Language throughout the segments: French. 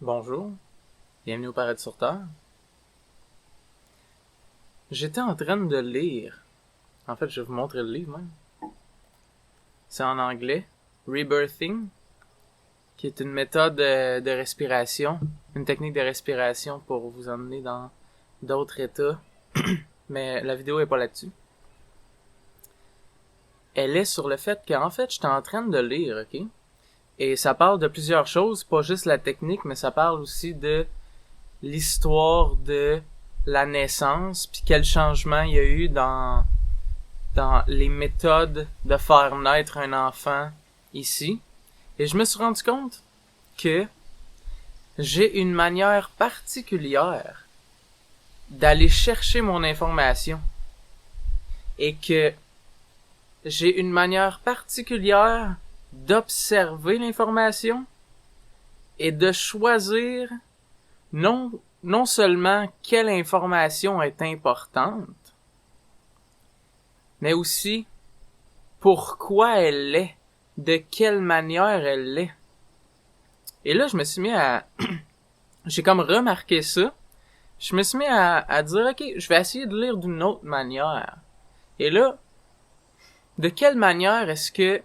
Bonjour, bienvenue au Paradis sur Terre. J'étais en train de lire. En fait, je vais vous montrer le livre même. C'est en anglais. Rebirthing, qui est une méthode de respiration, une technique de respiration pour vous emmener dans d'autres états. Mais la vidéo est pas là-dessus. Elle est sur le fait qu'en fait, j'étais en train de lire, ok? Et ça parle de plusieurs choses, pas juste la technique, mais ça parle aussi de l'histoire de la naissance, puis quel changement il y a eu dans les méthodes de faire naître un enfant ici. Et je me suis rendu compte que j'ai une manière particulière d'aller chercher mon information. Et que j'ai une manière particulière d'observer l'information et de choisir non seulement quelle information est importante, mais aussi pourquoi elle l'est, de quelle manière elle l'est. Et là, je me suis mis à... j'ai comme remarqué ça. Je me suis mis à dire, ok, je vais essayer de lire d'une autre manière. Et là, de quelle manière est-ce que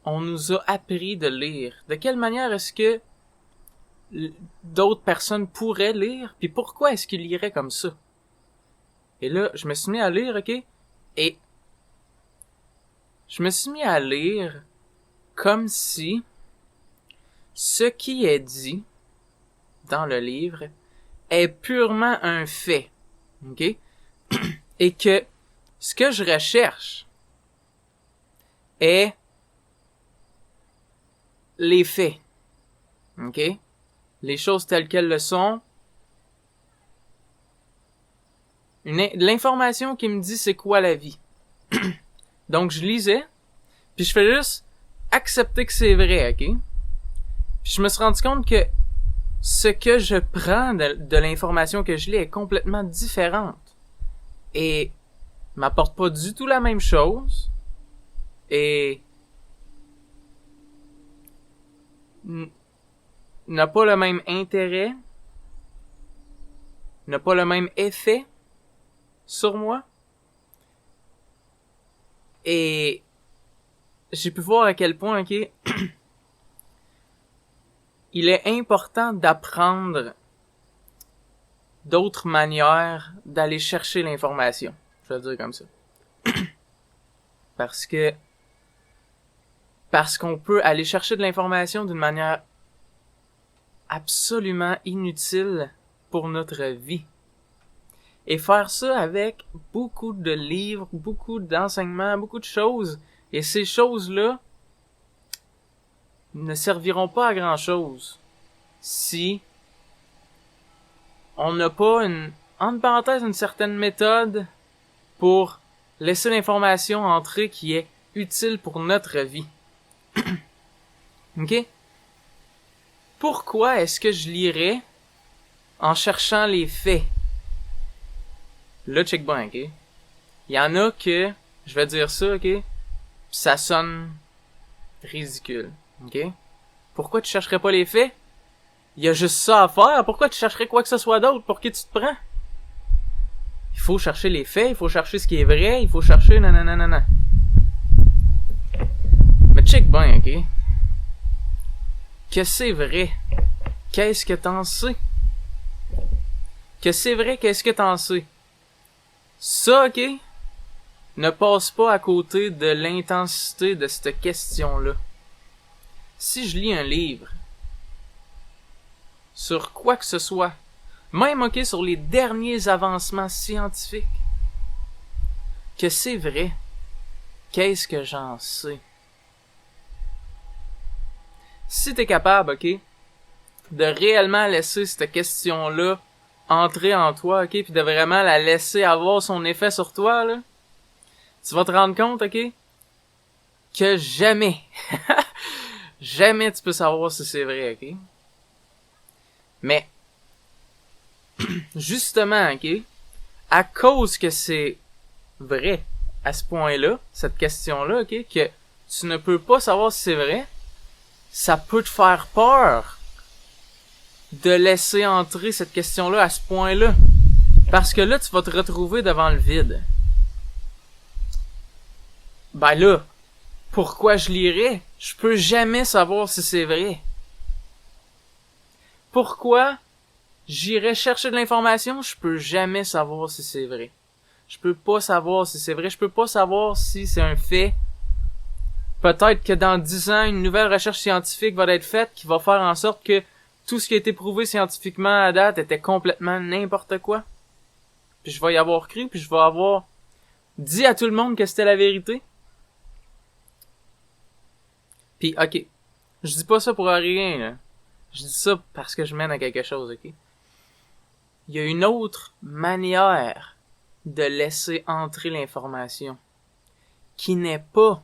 on nous a appris de lire? De quelle manière est-ce que d'autres personnes pourraient lire? Puis pourquoi est-ce qu'ils liraient comme ça? Et là, je me suis mis à lire, ok? Et je me suis mis à lire comme si ce qui est dit dans le livre est purement un fait, ok? Et que ce que je recherche est les faits, ok? Les choses telles qu'elles le sont. L'information qui me dit c'est quoi la vie. Donc je lisais, puis je fais juste accepter que c'est vrai, ok? Puis je me suis rendu compte que ce que je prends de l'information que je lis est complètement différente. Et m'apporte pas du tout la même chose. Et n'a pas le même intérêt, n'a pas le même effet sur moi. Et j'ai pu voir à quel point, ok, il est important d'apprendre d'autres manières d'aller chercher l'information. Je vais le dire comme ça. Parce qu'on peut aller chercher de l'information d'une manière absolument inutile pour notre vie. Et faire ça avec beaucoup de livres, beaucoup d'enseignements, beaucoup de choses. Et ces choses-là ne serviront pas à grand chose si on n'a pas entre parenthèses, une certaine méthode pour laisser l'information entrer qui est utile pour notre vie. Ok? Pourquoi est-ce que je lirais en cherchant les faits? Là, check bien, ok? Il y en a que, je vais dire ça, ok? Pis ça sonne ridicule, ok? Pourquoi tu chercherais pas les faits? Il y a juste ça à faire, pourquoi tu chercherais quoi que ce soit d'autre? Pour qui tu te prends? Il faut chercher les faits, il faut chercher ce qui est vrai, il faut chercher nanana. Mais check bien, ok? Que c'est vrai, qu'est-ce que t'en sais? Que c'est vrai, qu'est-ce que t'en sais? Ça, ok? Ne passe pas à côté de l'intensité de cette question-là. Si je lis un livre sur quoi que ce soit, même, ok, sur les derniers avancements scientifiques, que c'est vrai, qu'est-ce que j'en sais? Si t'es capable, ok, de réellement laisser cette question-là entrer en toi, ok, puis de vraiment la laisser avoir son effet sur toi, là, tu vas te rendre compte, ok, que jamais, jamais tu peux savoir si c'est vrai, ok? Mais, justement, ok, à cause que c'est vrai à ce point-là, cette question-là, ok, que tu ne peux pas savoir si c'est vrai, ça peut te faire peur de laisser entrer cette question-là à ce point-là. Parce que là, tu vas te retrouver devant le vide. Ben là, pourquoi je lirais? Je peux jamais savoir si c'est vrai. Pourquoi j'irais chercher de l'information? Je peux jamais savoir si c'est vrai. Je peux pas savoir si c'est vrai. Je peux pas savoir si c'est un fait. Peut-être que dans 10 ans, une nouvelle recherche scientifique va être faite qui va faire en sorte que tout ce qui a été prouvé scientifiquement à date était complètement n'importe quoi. Puis je vais y avoir cru, puis je vais avoir dit à tout le monde que c'était la vérité. Puis, ok, je dis pas ça pour rien, là. Je dis ça parce que je mène à quelque chose, ok? Il y a une autre manière de laisser entrer l'information qui n'est pas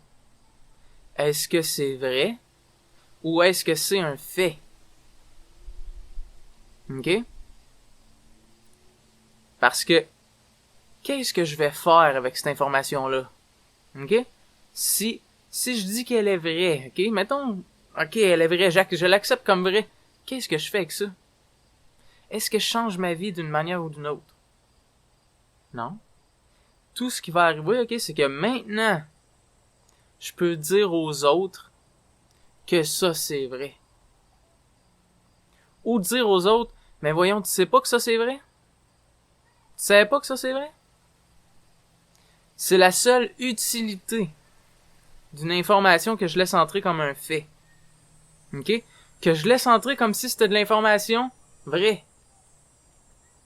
est-ce que c'est vrai ou est-ce que c'est un fait. Ok? Parce que qu'est-ce que je vais faire avec cette information-là? Ok? Si je dis qu'elle est vraie, ok? Mettons, ok, elle est vraie, je l'accepte comme vraie. Qu'est-ce que je fais avec ça? Est-ce que je change ma vie d'une manière ou d'une autre? Non. Tout ce qui va arriver, ok, c'est que maintenant, je peux dire aux autres que ça c'est vrai. Ou dire aux autres, mais voyons, tu sais pas que ça c'est vrai? Tu savais pas que ça c'est vrai? C'est la seule utilité d'une information que je laisse entrer comme un fait. Ok? Que je laisse entrer comme si c'était de l'information vraie.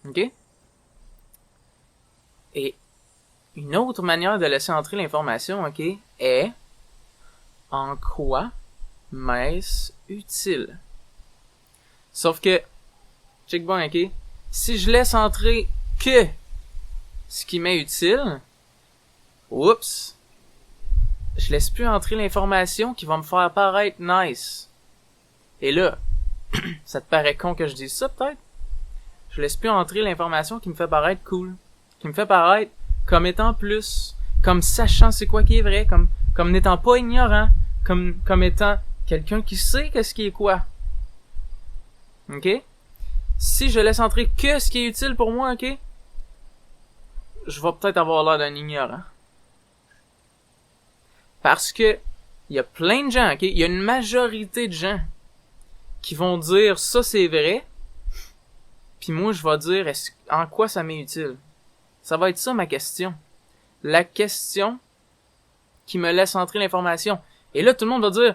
Ok? Et une autre manière de laisser entrer l'information, ok, est en quoi m'est-ce utile? Sauf que, check bon, ok, si je laisse entrer que ce qui m'est utile, oups, je laisse plus entrer l'information qui va me faire paraître nice. Et là, ça te paraît con que je dise ça peut-être? Je laisse plus entrer l'information qui me fait paraître cool, qui me fait paraître comme étant plus, comme sachant c'est quoi qui est vrai, comme n'étant pas ignorant, comme étant quelqu'un qui sait qu'est-ce qui est quoi. Ok? Si je laisse entrer que ce qui est utile pour moi, ok? Je vais peut-être avoir l'air d'un ignorant. Parce que il y a plein de gens, ok? Il y a une majorité de gens qui vont dire ça c'est vrai, puis moi je vais dire en quoi ça m'est utile. Ça va être ça ma question. La question qui me laisse entrer l'information. Et là tout le monde va dire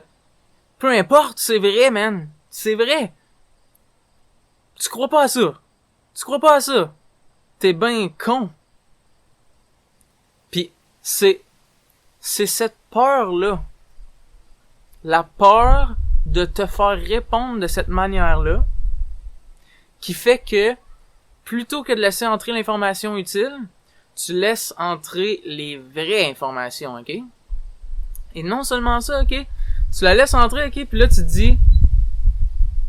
peu importe, c'est vrai man, c'est vrai. Tu crois pas à ça. Tu crois pas à ça. T'es ben con. Puis c'est cette peur-là. La peur de te faire répondre de cette manière-là qui fait que plutôt que de laisser entrer l'information utile, tu laisses entrer les vraies informations, ok? Et non seulement ça, ok? Tu la laisses entrer, ok? Puis là, tu te dis,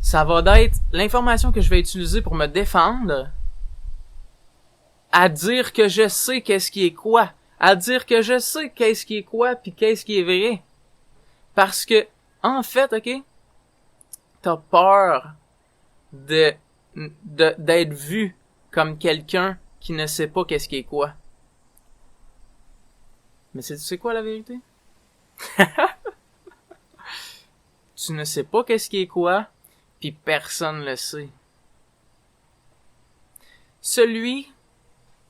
ça va d'être l'information que je vais utiliser pour me défendre à dire que je sais qu'est-ce qui est quoi. À dire que je sais qu'est-ce qui est quoi puis qu'est-ce qui est vrai. Parce que, en fait, ok? T'as peur d'être vu comme quelqu'un qui ne sait pas qu'est-ce qui est quoi. Mais tu sais quoi la vérité? Tu ne sais pas qu'est-ce qui est quoi, puis personne le sait. Celui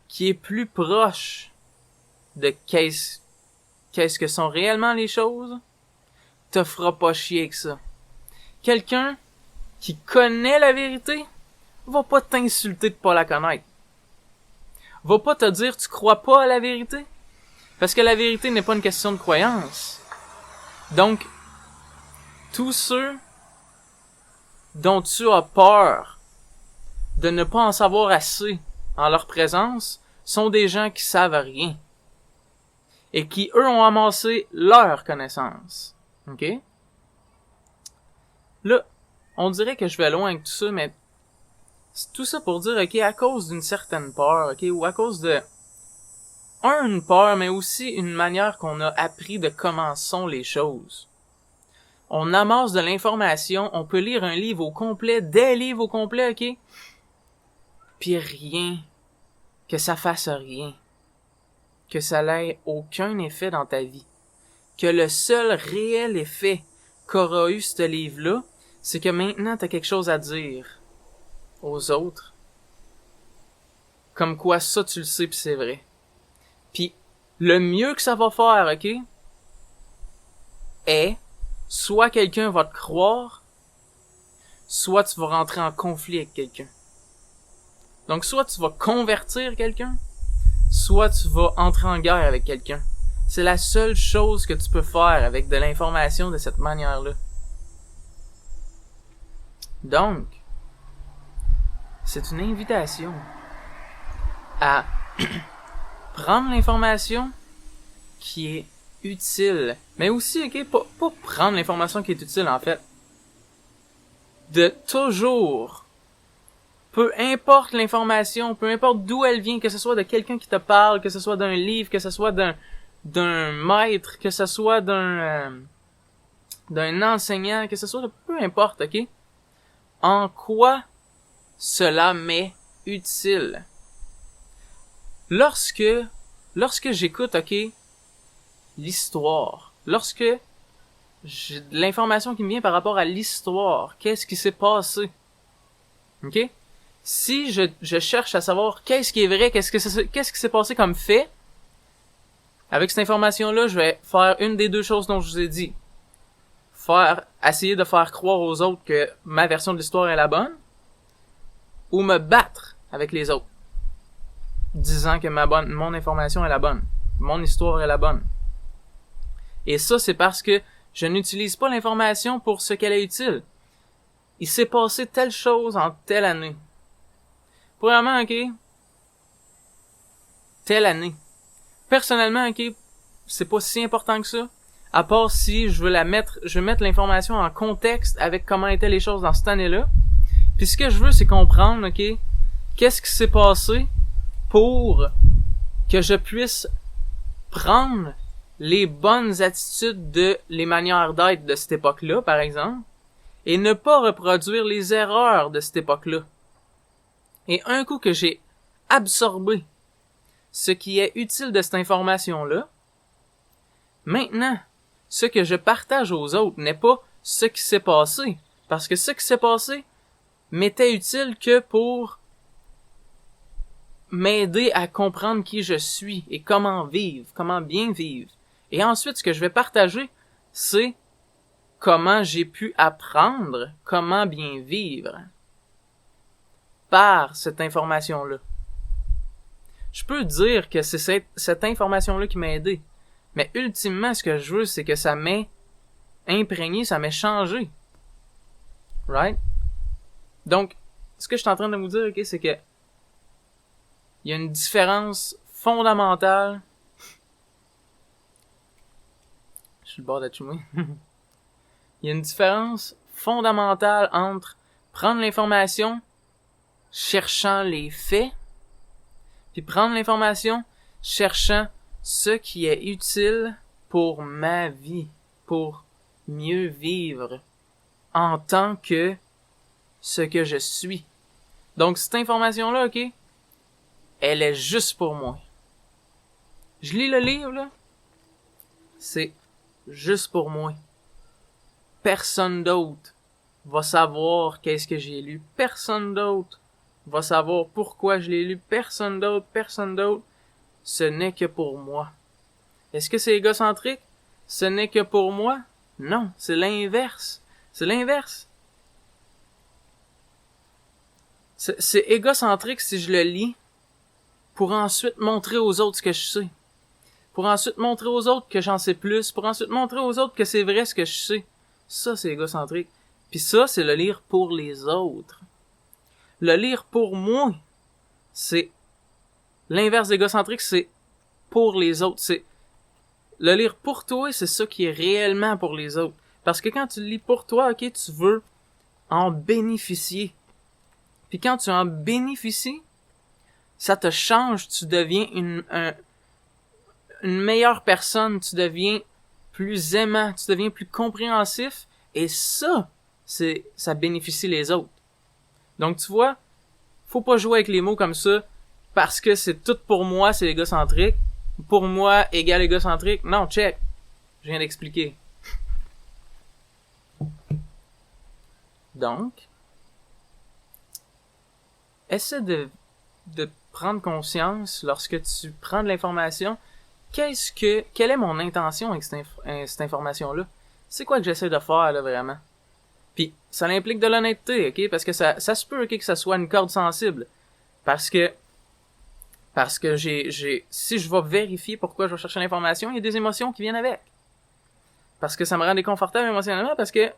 qui est plus proche de qu'est-ce que sont réellement les choses, te fera pas chier avec ça. Quelqu'un qui connaît la vérité va pas t'insulter de pas la connaître. Va pas te dire tu crois pas à la vérité. Parce que la vérité n'est pas une question de croyance. Donc, tous ceux dont tu as peur de ne pas en savoir assez en leur présence sont des gens qui savent rien. Et qui, eux, ont amassé leur connaissance. OK? Là, on dirait que je vais loin avec tout ça, mais c'est tout ça pour dire, OK, à cause d'une certaine peur, OK, ou à cause de une peur, mais aussi une manière qu'on a appris de comment sont les choses. On amasse de l'information, on peut lire un livre au complet, des livres au complet, ok? Puis rien, que ça fasse rien, que ça n'ait aucun effet dans ta vie, que le seul réel effet qu'aura eu ce livre-là, c'est que maintenant t'as quelque chose à dire aux autres, comme quoi ça tu le sais pis c'est vrai. Puis le mieux que ça va faire, ok, est soit quelqu'un va te croire, soit tu vas rentrer en conflit avec quelqu'un. Donc soit tu vas convertir quelqu'un, soit tu vas entrer en guerre avec quelqu'un. C'est la seule chose que tu peux faire avec de l'information de cette manière-là. Donc, c'est une invitation à prendre l'information qui est utile. Mais aussi, ok, pas prendre l'information qui est utile, en fait. De toujours, peu importe l'information, peu importe d'où elle vient, que ce soit de quelqu'un qui te parle, que ce soit d'un livre, que ce soit d'un maître, que ce soit d'un enseignant, que ce soit de peu importe, ok? En quoi cela m'est utile? Lorsque j'écoute, ok, l'histoire, lorsque j'ai de l'information qui me vient par rapport à l'histoire, qu'est-ce qui s'est passé, ok? Si je cherche à savoir qu'est-ce qui est vrai, qu'est-ce qui s'est passé comme fait, avec cette information-là, je vais faire une des deux choses dont je vous ai dit. Essayer de faire croire aux autres que ma version de l'histoire est la bonne, ou me battre avec les autres, disant que mon information est la bonne, mon histoire est la bonne. Et ça, c'est parce que je n'utilise pas l'information pour ce qu'elle est utile. Il s'est passé telle chose en telle année. Premièrement, ok, telle année. Personnellement, ok, c'est pas si important que ça. À part si je veux mettre l'information en contexte avec comment étaient les choses dans cette année-là. Puis ce que je veux, c'est comprendre, ok, qu'est-ce qui s'est passé pour que je puisse prendre les bonnes attitudes les manières d'être de cette époque-là, par exemple, et ne pas reproduire les erreurs de cette époque-là. Et un coup que j'ai absorbé ce qui est utile de cette information-là, maintenant, ce que je partage aux autres n'est pas ce qui s'est passé, parce que ce qui s'est passé m'était utile que pour m'aider à comprendre qui je suis et comment vivre, comment bien vivre. Et ensuite, ce que je vais partager, c'est comment j'ai pu apprendre comment bien vivre par cette information-là. Je peux dire que c'est cette information-là qui m'a aidé. Mais ultimement, ce que je veux, c'est que ça m'ait imprégné, ça m'ait changé. Right? Donc, ce que je suis en train de vous dire, ok, c'est que il y a une différence fondamentale. Je suis le bord de chumé. Il y a une différence fondamentale entre prendre l'information, cherchant les faits, puis prendre l'information, cherchant ce qui est utile pour ma vie, pour mieux vivre en tant que ce que je suis. Donc cette information-là, ok, elle est juste pour moi. Je lis le livre, là, c'est juste pour moi. Personne d'autre va savoir qu'est-ce que j'ai lu. Personne d'autre va savoir pourquoi je l'ai lu. Personne d'autre. Ce n'est que pour moi. Est-ce que c'est égocentrique? Ce n'est que pour moi? Non, c'est l'inverse. C'est l'inverse. C'est égocentrique si je le lis pour ensuite montrer aux autres ce que je sais. Pour ensuite montrer aux autres que j'en sais plus. Pour ensuite montrer aux autres que c'est vrai ce que je sais. Ça, c'est égocentrique. Puis ça, c'est le lire pour les autres. Le lire pour moi, c'est l'inverse d'égocentrique, c'est pour les autres. C'est le lire pour toi, c'est ça qui est réellement pour les autres. Parce que quand tu le lis pour toi, ok, tu veux en bénéficier. Puis quand tu en bénéficies, ça te change, tu deviens une meilleure personne, tu deviens plus aimant, tu deviens plus compréhensif, Et ça bénéficie les autres. Donc tu vois, faut pas jouer avec les mots comme ça parce que c'est tout pour moi, c'est égocentrique. Pour moi égale égocentrique. Non, check. Je viens d'expliquer. Donc, essaie de prendre conscience lorsque tu prends de l'information. Quelle est mon intention avec cette information-là? C'est quoi que j'essaie de faire, là, vraiment? Puis, ça implique de l'honnêteté, ok? Parce que ça se peut, ok, que ça soit une corde sensible. Parce que si je vais vérifier pourquoi je vais chercher l'information, il y a des émotions qui viennent avec. Parce que ça me rend déconfortable émotionnellement, parce que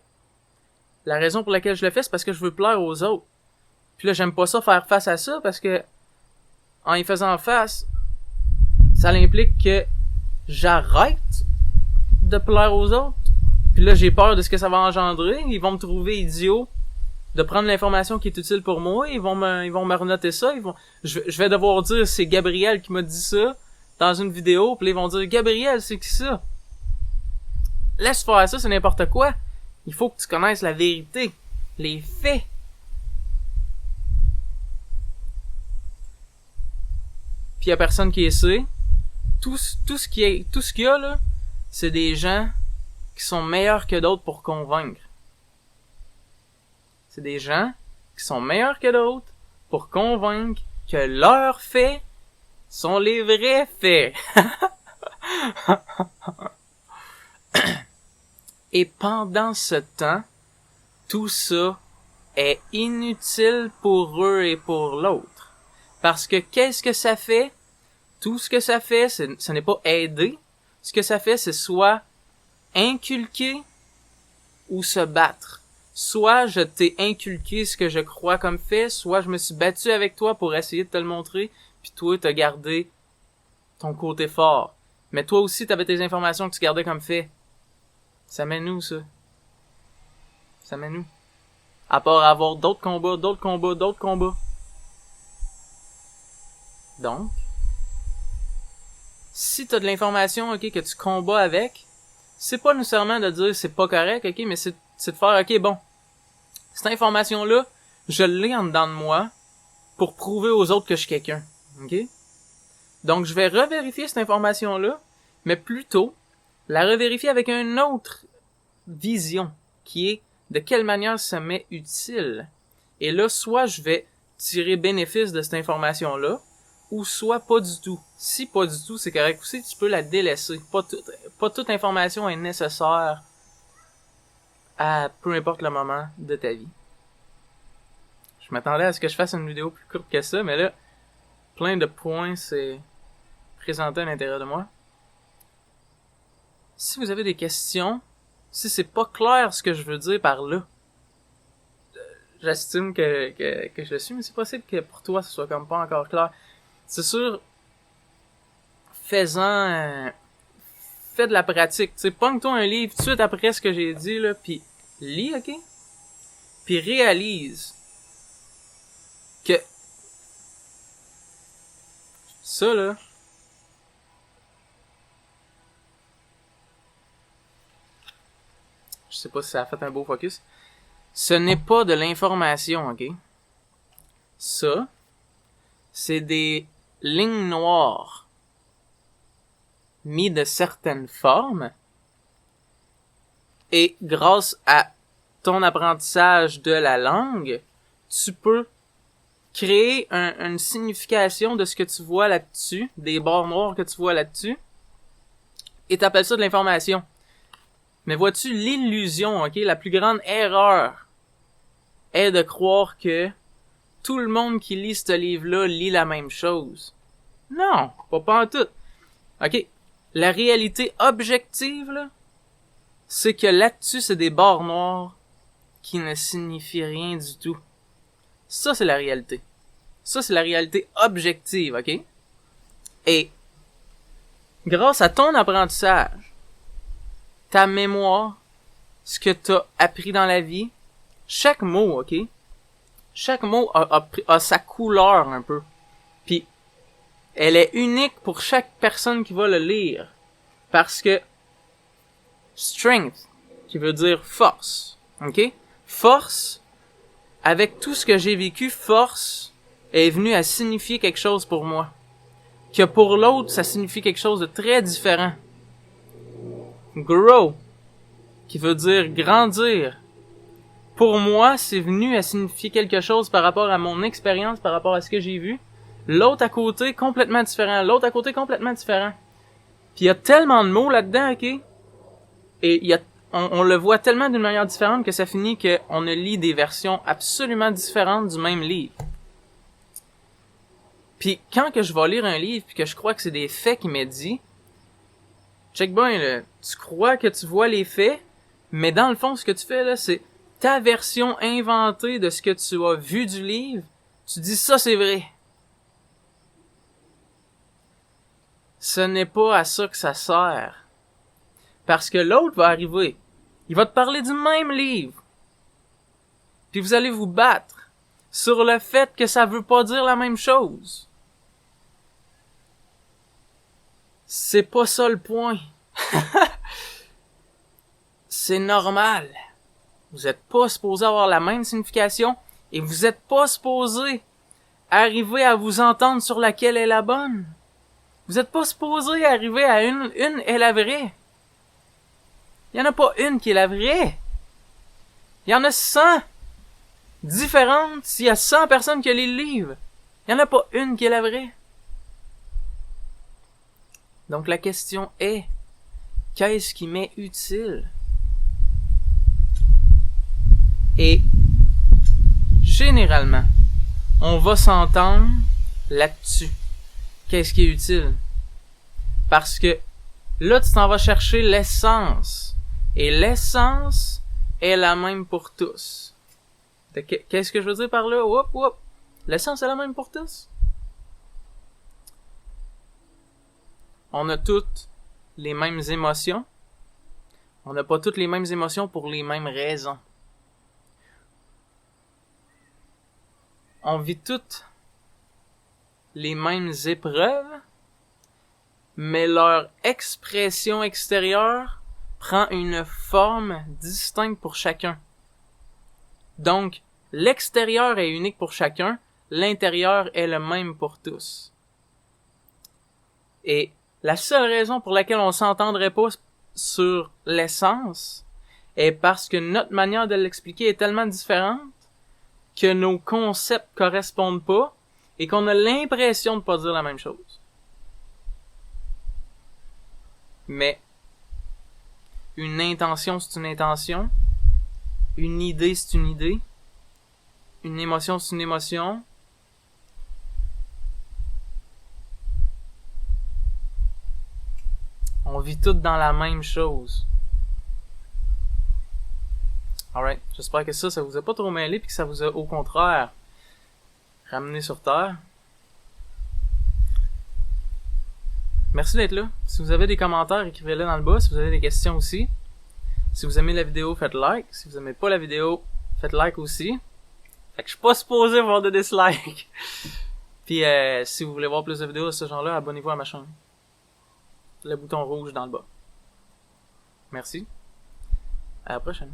la raison pour laquelle je le fais, c'est parce que je veux plaire aux autres. Puis là, j'aime pas ça faire face à ça, parce que en y faisant face, ça implique que j'arrête de plaire aux autres. Puis là, j'ai peur de ce que ça va engendrer. Ils vont me trouver idiot de prendre l'information qui est utile pour moi. Ils vont me renoter ça. Je vais devoir dire c'est Gabriel qui m'a dit ça dans une vidéo. Puis là, ils vont dire Gabriel, c'est qui ça? Laisse faire ça, c'est n'importe quoi. Il faut que tu connaisses la vérité, les faits. Puis y a personne qui sait. Tout ce qu'il y a là, c'est des gens qui sont meilleurs que d'autres pour convaincre. C'est des gens qui sont meilleurs que d'autres pour convaincre que leurs faits sont les vrais faits. Et pendant ce temps, tout ça est inutile pour eux et pour l'autre. Parce que qu'est-ce que ça fait? Tout ce que ça fait, ce n'est pas aider. Ce que ça fait, c'est soit inculquer ou se battre. Soit je t'ai inculqué ce que je crois comme fait, soit je me suis battu avec toi pour essayer de te le montrer, puis toi, t'as gardé ton côté fort. Mais toi aussi, t'avais tes informations que tu gardais comme fait. Ça mène où, ça? Ça mène où? À part avoir d'autres combats. Donc, si t'as de l'information, ok, que tu combats avec, c'est pas nécessairement de dire c'est pas correct, ok, mais c'est de faire, ok, bon, cette information-là, je l'ai en dedans de moi pour prouver aux autres que je suis quelqu'un, ok? Donc, je vais revérifier cette information-là, mais plutôt la revérifier avec une autre vision, qui est de quelle manière ça m'est utile. Et là, soit je vais tirer bénéfice de cette information-là, ou soit pas du tout. Si pas du tout, c'est correct aussi, tu peux la délaisser. Pas toute information est nécessaire à peu importe le moment de ta vie. Je m'attendais à ce que je fasse une vidéo plus courte que ça, mais là, plein de points s'est présenté à l'intérieur de moi. Si vous avez des questions, si c'est pas clair ce que je veux dire par là, j'estime que je le suis, mais c'est possible que pour toi, ce soit comme pas encore clair. C'est sûr, fais de la pratique. Tu sais, pogne-toi un livre tout de suite après ce que j'ai dit, là, pis lis, ok? Pis réalise que ça, là, je sais pas si ça a fait un beau focus, ce n'est pas de l'information, ok? Ça, c'est des lignes noires mis de certaines formes, et grâce à ton apprentissage de la langue, tu peux créer une signification de ce que tu vois là-dessus, des barres noires que tu vois là-dessus, et t'appelles ça de l'information. Mais vois-tu, l'illusion, ok, la plus grande erreur est de croire que tout le monde qui lit ce livre-là lit la même chose. Non, pas en tout. Ok, la réalité objective, là, c'est que là-dessus, c'est des barres noires qui ne signifient rien du tout. Ça, c'est la réalité. Ça, c'est la réalité objective, ok? Et, grâce à ton apprentissage, ta mémoire, ce que t'as appris dans la vie, chaque mot, ok? Chaque mot a sa couleur un peu. Puis, elle est unique pour chaque personne qui va le lire. Parce que strength, qui veut dire force. OK? Force, avec tout ce que j'ai vécu, force est venue à signifier quelque chose pour moi. Que pour l'autre, ça signifie quelque chose de très différent. Grow, qui veut dire grandir. Pour moi, c'est venu à signifier quelque chose par rapport à mon expérience, par rapport à ce que j'ai vu. L'autre à côté, complètement différent. L'autre à côté, complètement différent. Puis il y a tellement de mots là-dedans, OK? Et on le voit tellement d'une manière différente que ça finit qu'on ne lit des versions absolument différentes du même livre. Puis quand que je vais lire un livre puis que je crois que c'est des faits qui m'est dit, check bien là, tu crois que tu vois les faits, mais dans le fond ce que tu fais là, c'est ta version inventée de ce que tu as vu du livre, tu dis ça c'est vrai. Ce n'est pas à ça que ça sert. Parce que l'autre va arriver, il va te parler du même livre. Puis vous allez vous battre sur le fait que ça veut pas dire la même chose. C'est pas ça le point. C'est normal. Vous êtes pas supposé avoir la même signification et vous êtes pas supposé arriver à vous entendre sur laquelle est la bonne. Vous êtes pas supposé arriver à une est la vraie. Il y en a pas une qui est la vraie. Il y en a 100 différentes s'il y a 100 personnes qui lisent le livre. Il y en a pas une qui est la vraie. Donc la question est, qu'est-ce qui m'est utile? Et généralement, on va s'entendre là-dessus. Qu'est-ce qui est utile? Parce que là, tu t'en vas chercher l'essence. Et l'essence est la même pour tous. Qu'est-ce que je veux dire par là? L'essence est la même pour tous. On a toutes les mêmes émotions. On n'a pas toutes les mêmes émotions pour les mêmes raisons. On vit toutes les mêmes épreuves, mais leur expression extérieure prend une forme distincte pour chacun. Donc, l'extérieur est unique pour chacun, l'intérieur est le même pour tous. Et la seule raison pour laquelle on s'entendrait pas sur l'essence est parce que notre manière de l'expliquer est tellement différente que nos concepts correspondent pas et qu'on a l'impression de pas dire la même chose. Mais une intention, c'est une intention. Une idée, c'est une idée. Une émotion, c'est une émotion. On vit toutes dans la même chose. Alright, j'espère que ça vous a pas trop mêlé puis que ça vous a au contraire ramené sur terre. Merci d'être là. Si vous avez des commentaires, écrivez-les dans le bas. Si vous avez des questions aussi. Si vous aimez la vidéo, faites like. Si vous aimez pas la vidéo, faites like aussi. Fait que je suis pas supposé avoir de dislike. Puis si vous voulez voir plus de vidéos de ce genre-là, abonnez-vous à ma chaîne. Le bouton rouge dans le bas. Merci. À la prochaine.